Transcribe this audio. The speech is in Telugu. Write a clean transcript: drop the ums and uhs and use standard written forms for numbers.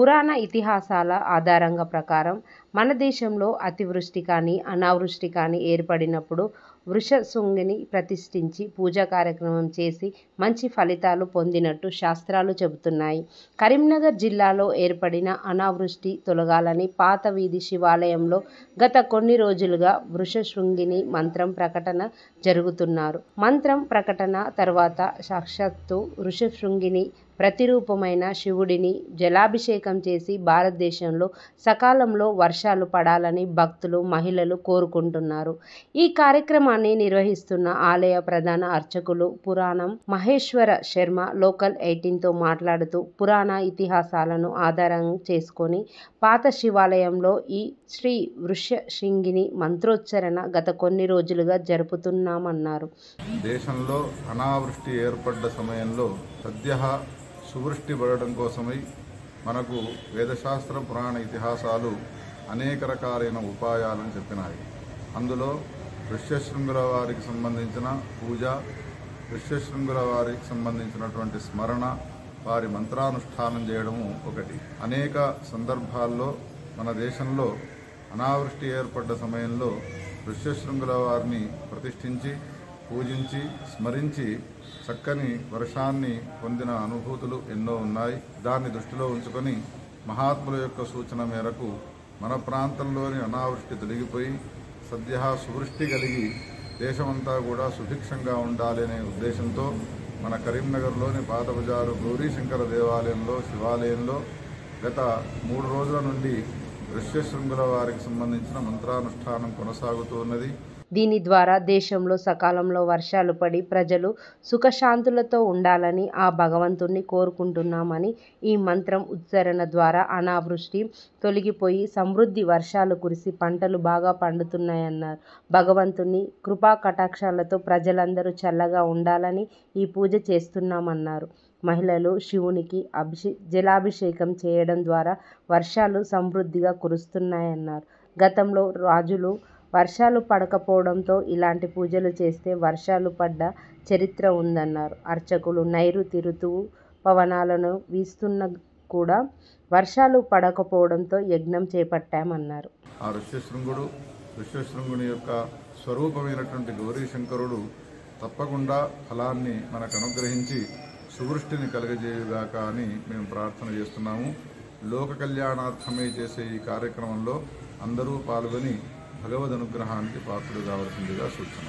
పురాణ ఇతిహాసాల ఆధారంగా ప్రకారం మన దేశంలో అతివృష్టి కానీ అనావృష్టి కానీ ఏర్పడినప్పుడు వృషశృంగిని ప్రతిష్ఠించి పూజా కార్యక్రమం చేసి మంచి ఫలితాలు పొందినట్టు శాస్త్రాలు చెబుతున్నాయి. కరీంనగర్ జిల్లాలో ఏర్పడిన అనావృష్టి తొలగాలని పాత వీధి శివాలయంలో గత కొన్ని రోజులుగా వృషశృంగిని మంత్రం ప్రకటన జరుగుతున్నారు. మంత్రం ప్రకటన తర్వాత సాక్షాత్తు వృషశృంగిని ప్రతిరూపమైన శివుడిని జలాభిషేకం చేసి భారతదేశంలో సకాలంలో వర్షాలు పడాలని భక్తులు, మహిళలు కోరుకుంటున్నారు. ఈ కార్యక్రమాన్ని నిర్వహిస్తున్న ఆలయ ప్రధాన అర్చకులు పురాణం మహేశ్వర శర్మ లోకల్ 18తో మాట్లాడుతూ పురాణ ఇతిహాసాలను ఆధారం చేసుకొని పాత శివాలయంలో ఈ శ్రీ వృషశృంగిని మంత్రోచ్చరణ గత కొన్ని రోజులుగా జరుపుతున్నామన్నారు. దేశంలో అనావృష్టి ఏర్పడ్డ సమయంలో సద్య సువృష్టి పడడం కోసమై మనకు వేదశాస్త్ర పురాణ ఇతిహాసాలు అనేక రకాలైన ఉపాయాలను చెప్పినాయి. అందులో వృషశృంగుల వారికి సంబంధించిన పూజ, వృషశృంగుల వారికి సంబంధించినటువంటి స్మరణ, వారి మంత్రానుష్ఠానం చేయడము ఒకటి. అనేక సందర్భాల్లో మన దేశంలో అనావృష్టి ఏర్పడ్డ సమయంలో వృషశృంగుల వారిని ప్రతిష్ఠించి పూజించి స్మరించి చక్కని వర్షాన్ని పొందిన అనుభూతులు ఎన్నో ఉన్నాయి. దాన్ని దృష్టిలో ఉంచుకొని మహాత్ముల యొక్క సూచన మేరకు మన ప్రాంతంలోని అనావృష్టి తొలగిపోయి సద్య సువృష్టి కలిగి దేశమంతా కూడా సుభిక్షంగా ఉండాలి అనే ఉద్దేశంతో మన కరీంనగర్లోని పాత బజారు గౌరీశంకర దేవాలయంలో శివాలయంలో గత 3 రోజుల నుండి వృషశృంగుల వారికి సంబంధించిన మంత్రానుష్ఠానం కొనసాగుతూ ఉన్నది. దీని ద్వారా దేశంలో సకాలంలో వర్షాలు పడి ప్రజలు సుఖశాంతులతో ఉండాలని ఆ భగవంతుణ్ణి కోరుకుంటున్నామని, ఈ మంత్రం ఉచ్చారణ ద్వారా అనావృష్టి తొలగిపోయి సమృద్ధి వర్షాలు కురిసి పంటలు బాగా పండుతున్నాయన్నారు. భగవంతుని కృపా కటాక్షాలతో ప్రజలందరూ చల్లగా ఉండాలని ఈ పూజ చేస్తున్నామన్నారు. మహిళలు శివునికి జలాభిషేకం చేయడం ద్వారా వర్షాలు సమృద్ధిగా కురుస్తున్నాయన్నారు. గతంలో రాజులు వర్షాలు పడకపోవడంతో ఇలాంటి పూజలు చేస్తే వర్షాలు పడ్డ చరిత్ర ఉందన్నారు. అర్చకులు నైరుతి ఋతువు పవనాలను వీస్తున్న కూడా వర్షాలు పడకపోవడంతో యజ్ఞం చేపట్టామన్నారు. ఆ వృషశృంగుని యొక్క స్వరూపమైనటువంటి గౌరీశంకరుడు తప్పకుండా ఫలాన్ని మనకు అనుగ్రహించి సువృష్టిని కలుగజేయుగాక అని మేము ప్రార్థన చేస్తున్నాము. లోక కళ్యాణార్థమే చేసే ఈ కార్యక్రమంలో అందరూ పాల్గొని భగవద్ అనుగ్రహానికి పాత్రులు కావాల్సిందిగా సూచన.